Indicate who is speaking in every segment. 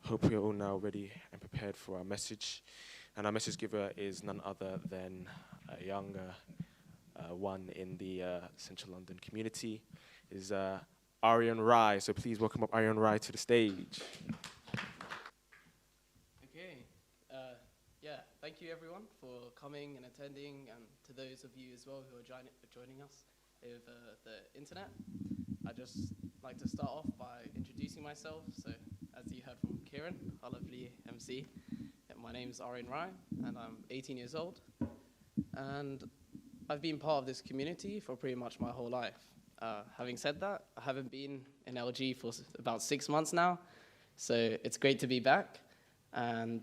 Speaker 1: Hope we are all now ready and prepared for our message. And our message giver is none other than a young one in the Central London community, is Aryan Rai. So please welcome up Aryan Rai to the stage.
Speaker 2: Okay. Thank you everyone for coming and attending, and to those of you as well who are joining us over the internet. I'd just like to start off by introducing myself. So, as you heard from Kieran, our lovely MC, my name is Aryan Rai, and I'm 18 years old. And I've been part of this community for pretty much my whole life. Having said that, I haven't been in LG for about 6 months now, so it's great to be back. And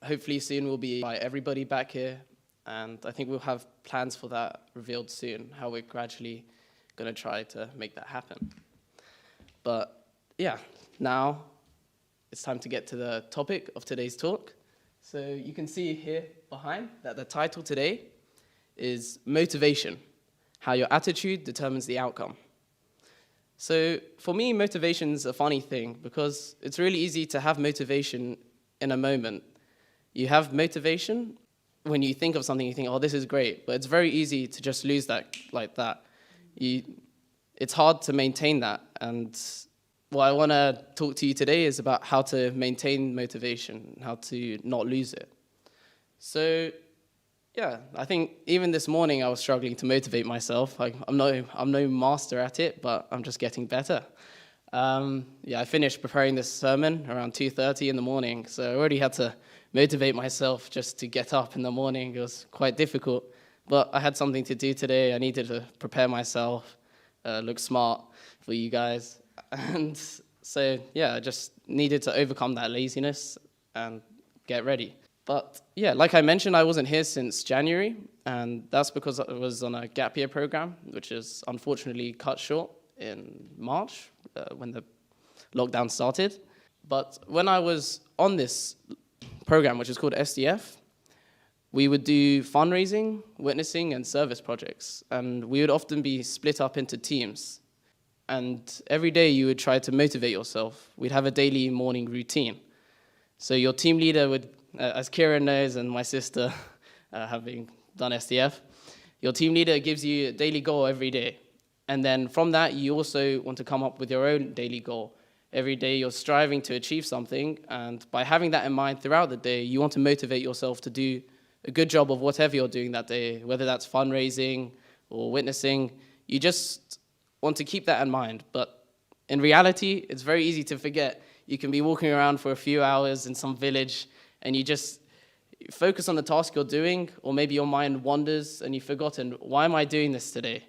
Speaker 2: hopefully soon we'll be by everybody back here, and I think we'll have plans for that revealed soon, how we're gradually going to try to make that happen. But yeah, now it's time to get to the topic of today's talk. So you can see here behind that the title today is Motivation, How Your Attitude Determines the Outcome. So for me, motivation's a funny thing because it's really easy to have motivation in a moment. You have motivation when you think of something, you think, oh, this is great, but it's very easy to just lose that like that. It's hard to maintain that, and what I want to talk to you today is about how to maintain motivation, how to not lose it. So, yeah, I think even this morning I was struggling to motivate myself. I'm no master at it, but I'm just getting better. I finished preparing this sermon around 2:30 in the morning, so I already had to motivate myself just to get up in the morning. It was quite difficult, but I had something to do today. I needed to prepare myself, look smart for you guys. And so, yeah, I just needed to overcome that laziness and get ready. But yeah, like I mentioned, I wasn't here since January, and that's because I was on a gap year program, which is unfortunately cut short in March when the lockdown started. But when I was on this program, which is called SDF, we would do fundraising, witnessing, and service projects. And we would often be split up into teams. And every day you would try to motivate yourself. We'd have a daily morning routine. So your team leader would, as Kieran knows, and my sister having done SDF, your team leader gives you a daily goal every day. And then from that, you also want to come up with your own daily goal. Every day you're striving to achieve something, and by having that in mind throughout the day, you want to motivate yourself to do a good job of whatever you're doing that day, whether that's fundraising or witnessing. You just want to keep that in mind. But in reality, it's very easy to forget. You can be walking around for a few hours in some village, and you just focus on the task you're doing, or maybe your mind wanders and you've forgotten, why am I doing this today?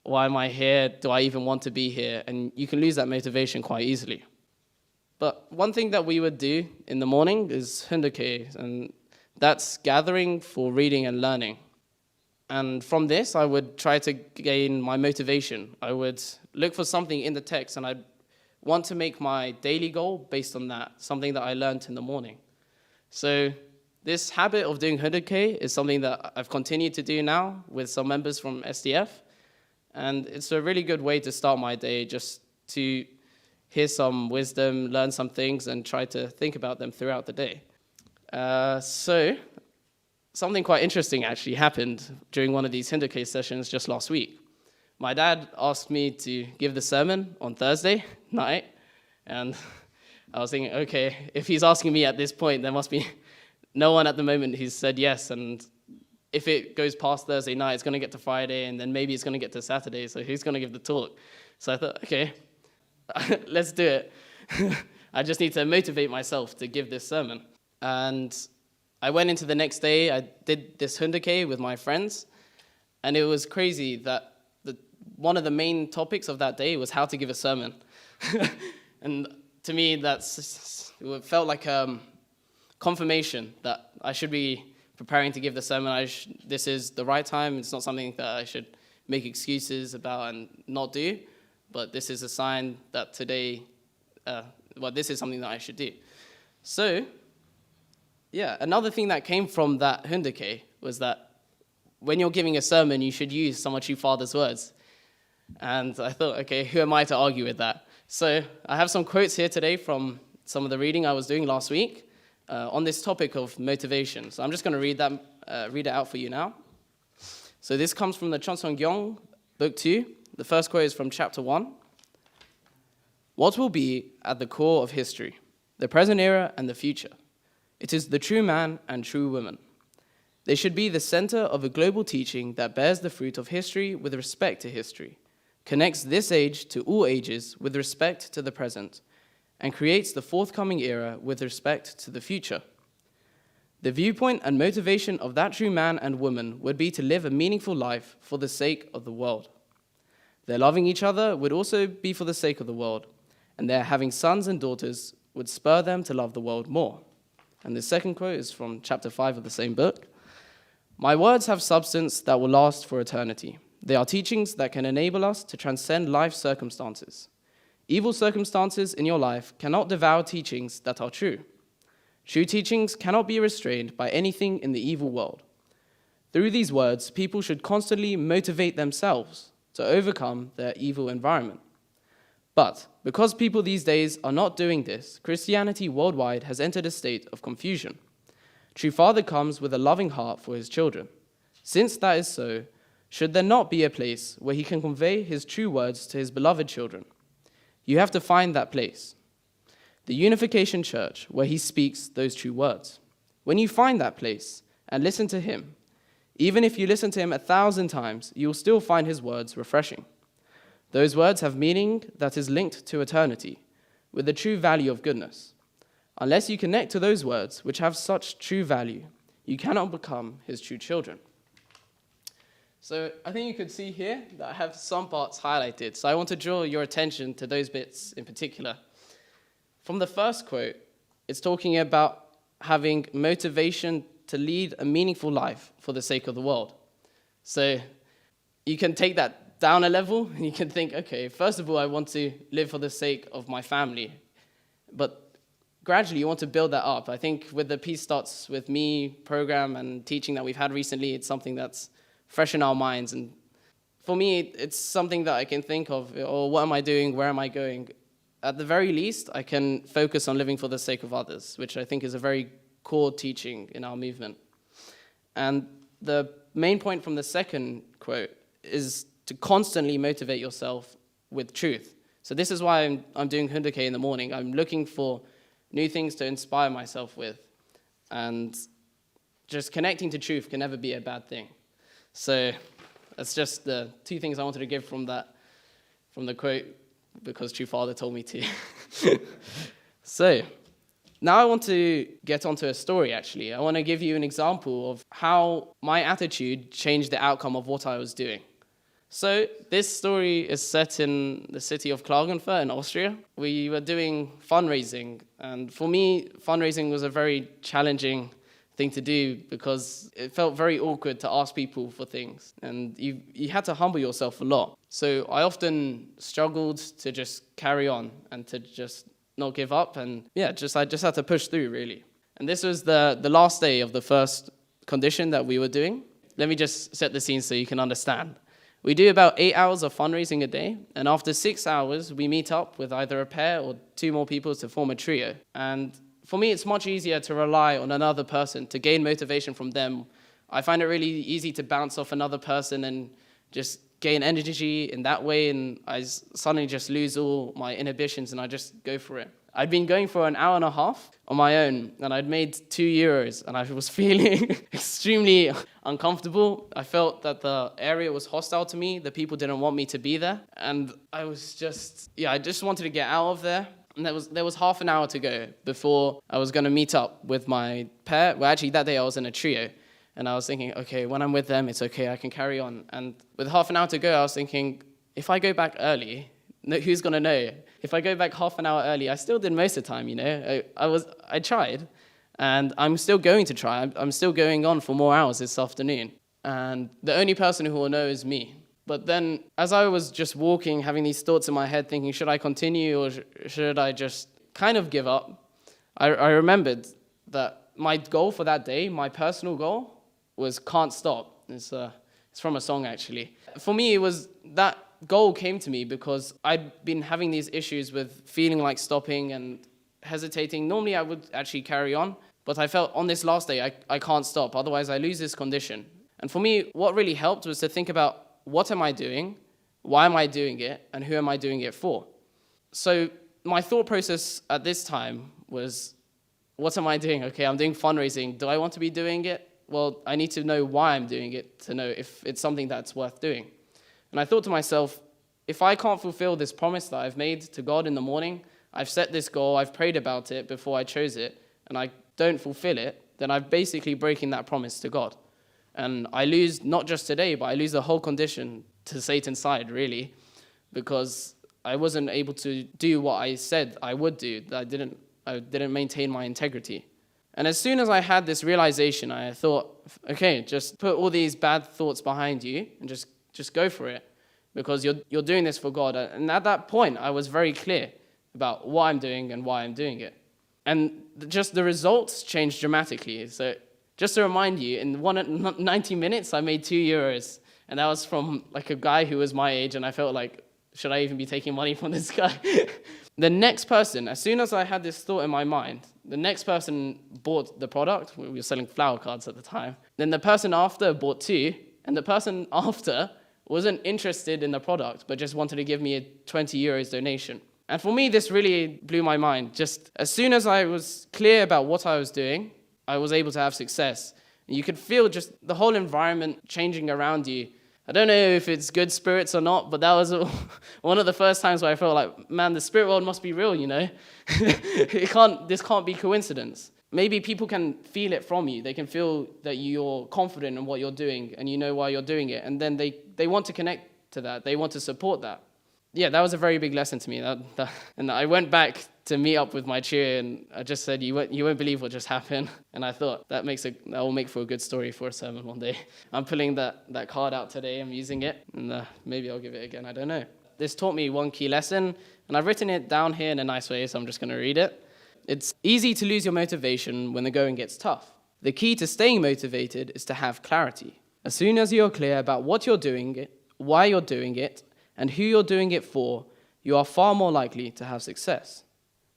Speaker 2: Why am I here? Do I even want to be here? And you can lose that motivation quite easily. But one thing that we would do in the morning is Hunduke, and that's gathering for reading and learning. And from this, I would try to gain my motivation. I would look for something in the text, and I'd want to make my daily goal based on that, something that I learned in the morning. So this habit of doing Hunduke is something that I've continued to do now with some members from SDF. And it's a really good way to start my day, just to hear some wisdom, learn some things, and try to think about them throughout the day. So something quite interesting actually happened during one of these Hinduke sessions just last week. My dad asked me to give the sermon on Thursday night, and I was thinking, okay, if he's asking me at this point, there must be no one at the moment who's said yes, and if it goes past Thursday night, it's going to get to Friday, and then maybe it's going to get to Saturday, so who's going to give the talk? So I thought, okay, let's do it. I just need to motivate myself to give this sermon. And I went into the next day, I did this Hunduke with my friends, and it was crazy that one of the main topics of that day was how to give a sermon. And to me, it felt like confirmation that I should be preparing to give the sermon. This is the right time. It's not something that I should make excuses about and not do, but this is a sign that today, this is something that I should do. So, yeah, another thing that came from that Hunduke was that when you're giving a sermon, you should use some of your Father's words. And I thought, okay, who am I to argue with that? So I have some quotes here today from some of the reading I was doing last week on this topic of motivation. So I'm just going to read it out for you now. So this comes from the Chonsongyong, Book 2. The first quote is from Chapter 1. What will be at the core of history, the present era and the future? It is the true man and true woman. They should be the center of a global teaching that bears the fruit of history with respect to history, connects this age to all ages with respect to the present, and creates the forthcoming era with respect to the future. The viewpoint and motivation of that true man and woman would be to live a meaningful life for the sake of the world. Their loving each other would also be for the sake of the world, and their having sons and daughters would spur them to love the world more. And the second quote is from chapter 5 of the same book. My words have substance that will last for eternity. They are teachings that can enable us to transcend life's circumstances. Evil circumstances in your life cannot devour teachings that are true. True teachings cannot be restrained by anything in the evil world. Through these words, people should constantly motivate themselves to overcome their evil environment. But because people these days are not doing this, Christianity worldwide has entered a state of confusion. True Father comes with a loving heart for his children. Since that is so, should there not be a place where he can convey his true words to his beloved children? You have to find that place, the Unification Church, where he speaks those true words. When you find that place and listen to him, even if you listen to him 1,000 times, you will still find his words refreshing. Those words have meaning that is linked to eternity, with the true value of goodness. Unless you connect to those words, which have such true value, you cannot become his true children. So I think you could see here that I have some parts highlighted. So I want to draw your attention to those bits in particular. From the first quote, it's talking about having motivation to lead a meaningful life for the sake of the world. So you can take that down a level, and you can think, okay, first of all, I want to live for the sake of my family. But gradually, you want to build that up. I think with the Peace Starts With Me program and teaching that we've had recently, it's something that's fresh in our minds. And for me, it's something that I can think of, or what am I doing, where am I going? At the very least, I can focus on living for the sake of others, which I think is a very core teaching in our movement. And the main point from the second quote is to constantly motivate yourself with truth. So this is why I'm doing Hunduke in the morning. I'm looking for new things to inspire myself with. And just connecting to truth can never be a bad thing. So that's just the two things I wanted to give from the quote, because True Father told me to. So now I want to get onto a story, actually. I want to give you an example of how my attitude changed the outcome of what I was doing. So this story is set in the city of Klagenfurt in Austria. We were doing fundraising, and for me, fundraising was a very challenging thing to do because it felt very awkward to ask people for things, and you had to humble yourself a lot. So I often struggled to just carry on and to just not give up, and I just had to push through, really. And this was the last day of the first condition that we were doing. Let me just set the scene so you can understand. We do about 8 hours of fundraising a day, and after 6 hours, we meet up with either a pair or 2 more people to form a trio. And for me, it's much easier to rely on another person, to gain motivation from them. I find it really easy to bounce off another person and just gain energy in that way, and I suddenly just lose all my inhibitions, and I just go for it. I'd been going for an hour and a half on my own, and I'd made €2, and I was feeling extremely uncomfortable. I felt that the area was hostile to me, the people didn't want me to be there, and I was I just wanted to get out of there. And there was half an hour to go before I was going to meet up with my pair. Well, actually, that day I was in a trio, and I was thinking, okay, when I'm with them, it's okay, I can carry on. And with half an hour to go, I was thinking, if I go back early, who's going to know? If I go back half an hour early, I still did most of the time, I tried, and I'm still going to try. I'm still going on for more hours this afternoon. And the only person who will know is me. But then, as I was just walking, having these thoughts in my head, thinking, should I continue or should I just kind of give up? I remembered that my goal for that day, my personal goal, was can't stop. It's from a song, actually. For me, it was that goal came to me because I'd been having these issues with feeling like stopping and hesitating. Normally I would actually carry on, but I felt on this last day I can't stop, otherwise I lose this condition. And for me, what really helped was to think about, what am I doing, why am I doing it, and who am I doing it for? So my thought process at this time was, what am I doing? Okay, I'm doing fundraising. Do I want to be doing it? Well, I need to know why I'm doing it to know if it's something that's worth doing. And I thought to myself, if I can't fulfill this promise that I've made to God in the morning, I've set this goal, I've prayed about it before I chose it, and I don't fulfill it, then I've basically breaking that promise to God. And I lose not just today, but I lose the whole condition to Satan's side, really, because I wasn't able to do what I said I would do. I didn't maintain my integrity. And as soon as I had this realization, I thought, okay, just put all these bad thoughts behind you and just go for it, because you're doing this for God. And at that point, I was very clear about what I'm doing and why I'm doing it. And just the results changed dramatically. So just to remind you, in 90 minutes, I made €2. And that was from like a guy who was my age, and I felt like, should I even be taking money from this guy? The next person, as soon as I had this thought in my mind, the next person bought the product. We were selling flower cards at the time. Then the person after bought 2, and the person after wasn't interested in the product, but just wanted to give me a €20 donation. And for me, this really blew my mind. Just as soon as I was clear about what I was doing, I was able to have success. And you could feel just the whole environment changing around you. I don't know if it's good spirits or not, but that was one of the first times where I felt like, man, the spirit world must be real, you know? This can't be coincidence. Maybe people can feel it from you. They can feel that you're confident in what you're doing and you know why you're doing it. And then they want to connect to that. They want to support that. Yeah, that was a very big lesson to me. And I went back to meet up with my cheer, and I just said, you won't believe what just happened. And I thought, that will make for a good story for a sermon one day. I'm pulling that card out today. I'm using it, and maybe I'll give it again. I don't know. This taught me one key lesson, and I've written it down here in a nice way, so I'm just going to read it. It's easy to lose your motivation when the going gets tough. The key to staying motivated is to have clarity. As soon as you're clear about what you're doing, why you're doing it, and who you're doing it for, you are far more likely to have success.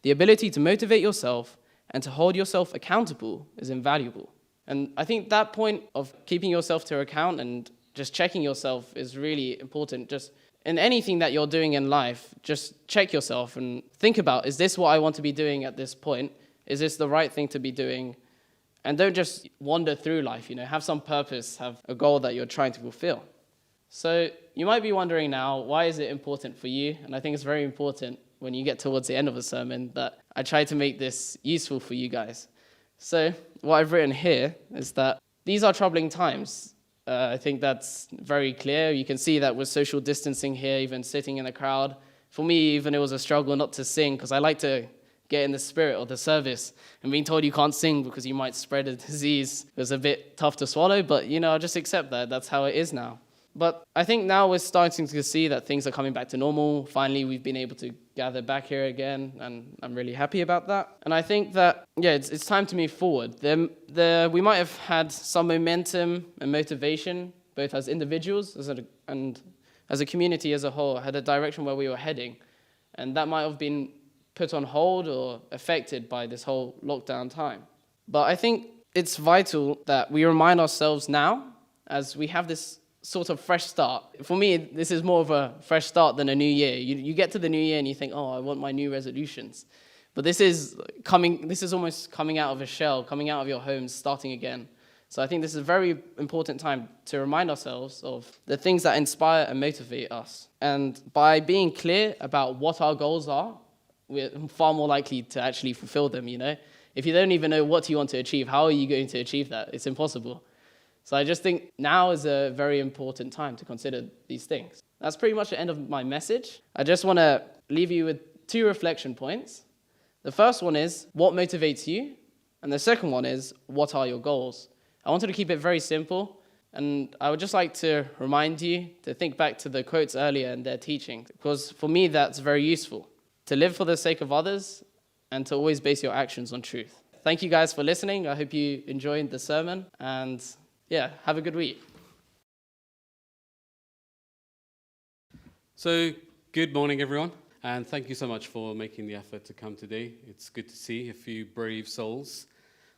Speaker 2: The ability to motivate yourself and to hold yourself accountable is invaluable. And I think that point of keeping yourself to account and just checking yourself is really important. Just in anything that you're doing in life, just check yourself and think about, is this what I want to be doing at this point? Is this the right thing to be doing? And don't just wander through life, have some purpose, have a goal that you're trying to fulfill. So you might be wondering now, why is it important for you? And I think it's very important when you get towards the end of a sermon that I try to make this useful for you guys. So what I've written here is that these are troubling times. I think that's very clear. You can see that with social distancing here, even sitting in the crowd. For me, even it was a struggle not to sing, because I like to get in the spirit of the service. And being told you can't sing because you might spread a disease was a bit tough to swallow, but I'll just accept that. That's how it is now. But I think now we're starting to see that things are coming back to normal. Finally, we've been able to gather back here again, and I'm really happy about that. And I think that, it's time to move forward. We might have had some momentum and motivation, both as individuals and as a community as a whole, had a direction where we were heading. And that might have been put on hold or affected by this whole lockdown time. But I think it's vital that we remind ourselves now, as we have this sort of fresh start. For me, this is more of a fresh start than a new year. You get to the new year and you think, I want my new resolutions. But this is almost coming out of a shell, coming out of your home, starting again. So I think this is a very important time to remind ourselves of the things that inspire and motivate us. And by being clear about what our goals are, we're far more likely to actually fulfill them, If you don't even know what you want to achieve, how are you going to achieve that? It's impossible. So I just think now is a very important time to consider these things. That's pretty much the end of my message. I just want to leave you with 2 reflection points. The first one is, what motivates you? And the second one is, what are your goals? I wanted to keep it very simple, and I would just like to remind you to think back to the quotes earlier in their teaching, because for me that's very useful. To live for the sake of others and to always base your actions on truth. Thank you guys for listening. I hope you enjoyed the sermon, and have a good week.
Speaker 3: So, good morning, everyone. And thank you so much for making the effort to come today. It's good to see a few brave souls.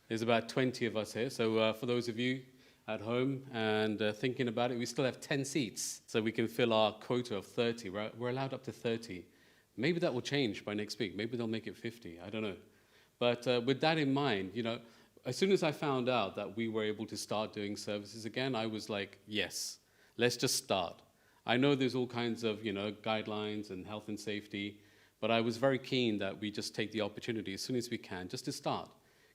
Speaker 3: There's about 20 of us here. So for those of you at home and thinking about it, we still have 10 seats. So we can fill our quota of 30. We're allowed up to 30. Maybe that will change by next week. Maybe they'll make it 50. I don't know. But with that in mind, you know, as soon as I found out that we were able to start doing services again, I was like, yes, let's just start. I know there's all kinds of, you know, guidelines and health and safety, but I was very keen that we just take the opportunity as soon as we can just to start.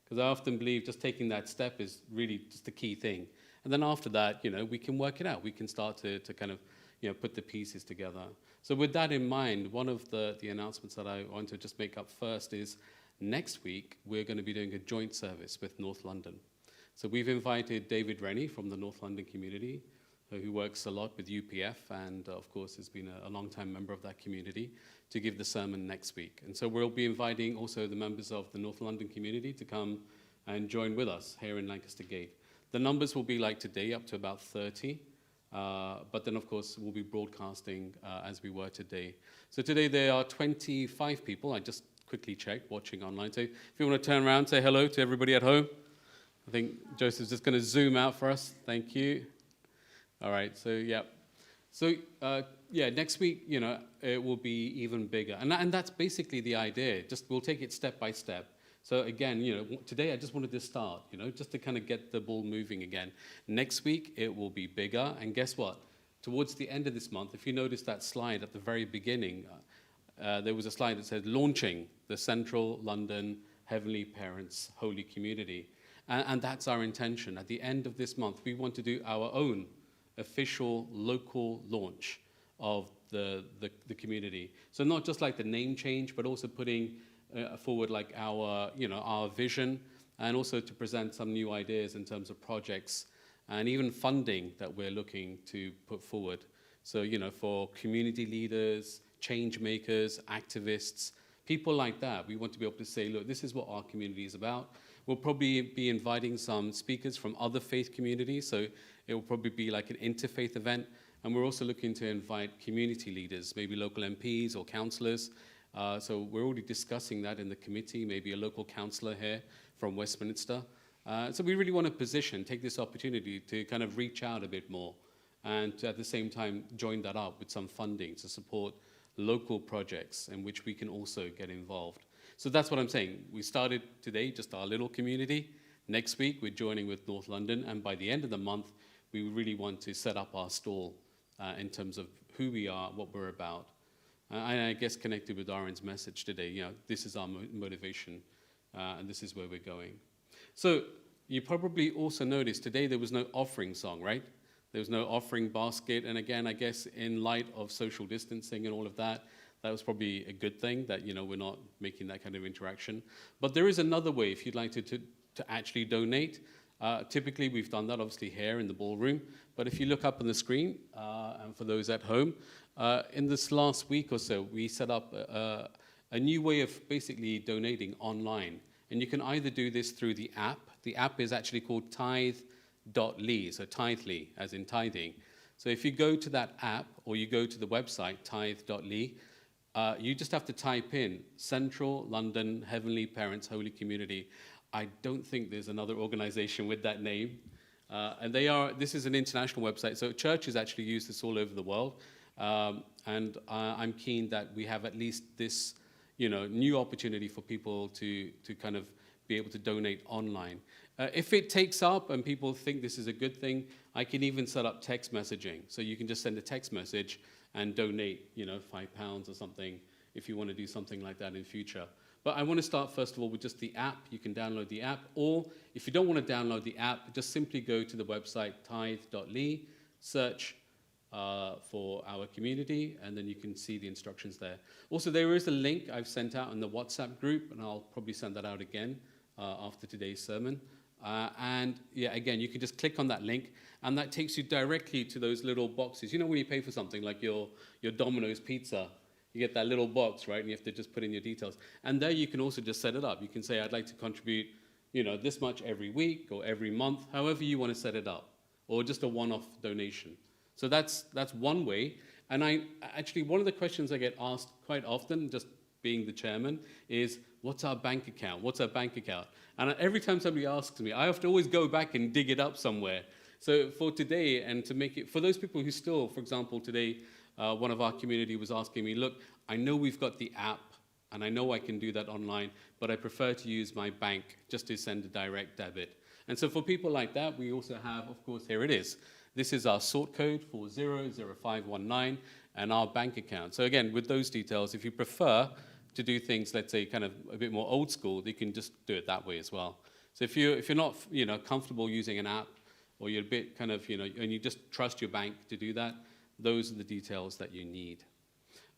Speaker 3: Because I often believe just taking that step is really just the key thing. And then after that, you know, we can work it out. We can start to kind of, you know, put the pieces together. So with that in mind, one of the announcements that I want to just make up first is next week, we're going to be doing a joint service with North London. So we've invited David Rennie from the North London community, who works a lot with UPF and, of course, has been a long-time member of that community, to give the sermon next week. And so we'll be inviting also the members of the North London community to come and join with us here in Lancaster Gate. The numbers will be like today, up to about 30. But then, of course, we'll be broadcasting as we were today. So today there are 25 people. I just quickly checked, watching online. So if you want to turn around, say hello to everybody at home. I think Joseph's just going to zoom out for us. Thank you. All right, so yeah. So yeah, next week, you know, it will be even bigger. And that's basically the idea. Just we'll take it step by step. So again, you know, today I just wanted to start, you know, just to kind of get the ball moving again. Next week, it will be bigger. And guess what? Towards the end of this month, if you notice that slide at the very beginning, there was a slide that said launching the Central London Heavenly Parents Holy Community. And that's our intention. At the end of this month, we want to do our own official local launch of the community. So not just like the name change, but also putting forward like our, you know, our vision, and also to present some new ideas in terms of projects and even funding that we're looking to put forward. So, you know, for community leaders, change makers, activists, people like that, we want to be able to say, look, this is what our community is about. We'll probably be inviting some speakers from other faith communities, so it will probably be like an interfaith event. And we're also looking to invite community leaders, maybe local MPs or councillors. So we're already discussing that in the committee, maybe a local councillor here from Westminster. So we really want to take this opportunity to kind of reach out a bit more and to, at the same time, join that up with some funding to support local projects in which we can also get involved. So that's what I'm saying. We started today, just our little community. Next week, we're joining with North London. And by the end of the month, we really want to set up our stall in terms of who we are, what we're about. And I guess connected with Aryan's message today, you know, this is our motivation, and this is where we're going. So you probably also noticed today there was no offering song, right? There was no offering basket. And again, I guess in light of social distancing and all of that, that was probably a good thing that, you know, we're not making that kind of interaction. But there is another way if you'd like to actually donate. Typically, we've done that obviously here in the ballroom. But if you look up on the screen, and for those at home, in this last week or so, we set up a new way of basically donating online. And you can either do this through the app. The app is actually called tithe.ly, so tithely, as in tithing. So if you go to that app or you go to the website, tithe.ly, you just have to type in Central London Heavenly Parents Holy Community. I don't think there's another organization with that name. And this is an international website, so churches actually use this all over the world. And I'm keen that we have at least this, you know, new opportunity for people to kind of be able to donate online. If it takes up and people think this is a good thing, I can even set up text messaging. So you can just send a text message and donate, you know, £5 or something if you want to do something like that in future. But I want to start, first of all, with just the app. You can download the app. Or if you don't want to download the app, just simply go to the website tithe.ly, search for our community, and then you can see the instructions there. Also, there is a link I've sent out in the WhatsApp group, and I'll probably send that out again after today's sermon. And yeah, again, you can just click on that link, and that takes you directly to those little boxes. You know when you pay for something like your Domino's pizza, you get that little box, right? And you have to just put in your details. And there you can also just set it up. You can say, I'd like to contribute, you know, this much every week or every month, however you want to set it up, or just a one-off donation. So that's one way. And I actually, one of the questions I get asked quite often, just being the chairman, is what's our bank account? What's our bank account? And every time somebody asks me, I have to always go back and dig it up somewhere. So for today, and to make it, for those people who still, for example, today, one of our community was asking me, look, I know we've got the app, and I know I can do that online, but I prefer to use my bank just to send a direct debit. And so for people like that, we also have, of course, here it is. This is our sort code 400519 and our bank account. So again, with those details, if you prefer to do things, let's say, kind of a bit more old school, you can just do it that way as well. So if you're not, comfortable using an app, or you're a bit kind of, and you just trust your bank to do that, those are the details that you need.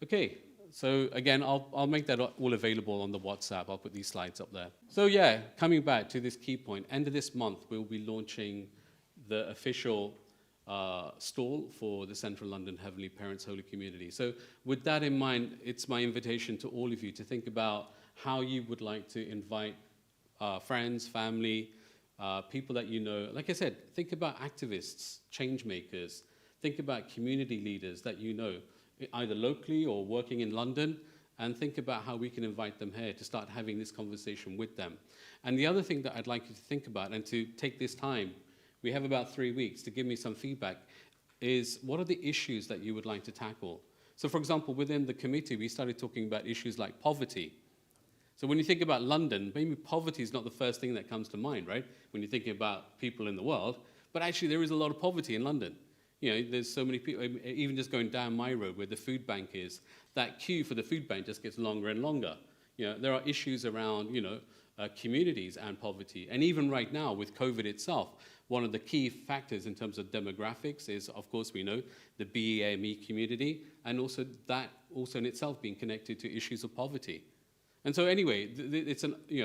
Speaker 3: Okay, so again, I'll make that all available on the WhatsApp. I'll put these slides up there. So yeah, coming back to this key point, end of this month, we'll be launching the official stall for the Central London Heavenly Parents Holy Community. So with that in mind, it's my invitation to all of you to think about how you would like to invite friends, family, people that you know. Like I said, think about activists, change makers. Think about community leaders that you know, either locally or working in London, and think about how we can invite them here to start having this conversation with them. And the other thing that I'd like you to think about, and to take this time, we have about 3 weeks to give me some feedback, is what are the issues that you would like to tackle? So for example, within the committee, we started talking about issues like poverty. So when you think about London, maybe poverty is not the first thing that comes to mind, right? When you're thinking about people in the world, but actually there is a lot of poverty in London. There's so many people, even just going down my road where the food bank is, that queue for the food bank just gets longer and longer. There are issues around, communities and poverty. And even right now with COVID itself, one of the key factors in terms of demographics is, of course, we know the BEAME community, and also that also in itself being connected to issues of poverty. And so anyway,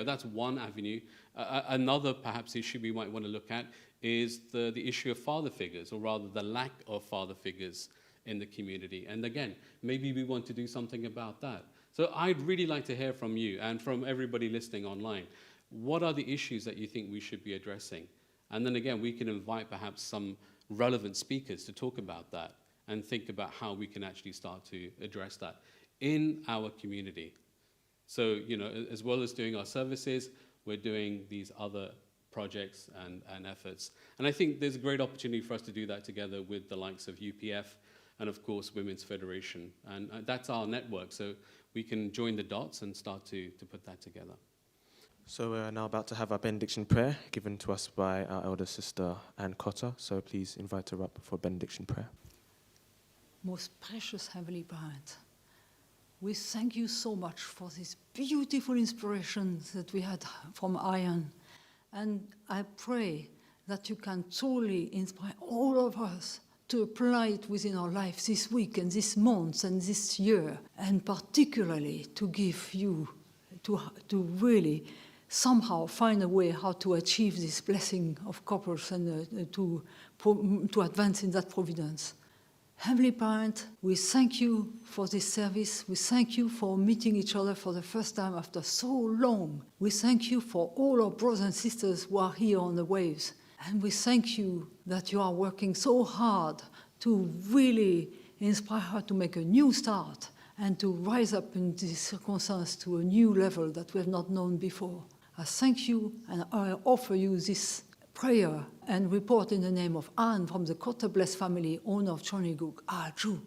Speaker 3: that's one avenue. Another perhaps issue we might want to look at is the issue of father figures, or rather the lack of father figures in the community. And again, maybe we want to do something about that. So I'd really like to hear from you and from everybody listening online. What are the issues that you think we should be addressing? And then again, we can invite perhaps some relevant speakers to talk about that and think about how we can actually start to address that in our community. So, as well as doing our services, we're doing these other projects and efforts. And I think there's a great opportunity for us to do that together with the likes of UPF and, of course, Women's Federation. And that's our network, so we can join the dots and start to put that together.
Speaker 1: So we're now about to have our benediction prayer given to us by our elder sister, Anne Cotter. So please invite her up for benediction prayer.
Speaker 4: Most precious Heavenly Parent, we thank you so much for this beautiful inspiration that we had from Aryan. And I pray that you can truly inspire all of us to apply it within our life this week and this month and this year, and particularly to give you, to really somehow find a way how to achieve this blessing of couples and to advance in that providence. Heavenly Parent, we thank you for this service. We thank you for meeting each other for the first time after so long. We thank you for all our brothers and sisters who are here on the waves. And we thank you that you are working so hard to really inspire her to make a new start and to rise up in this circumstance to a new level that we have not known before. I thank you and I offer you this prayer and report in the name of Anne from the Cotter Bless family, owner of Choniguk. Aju.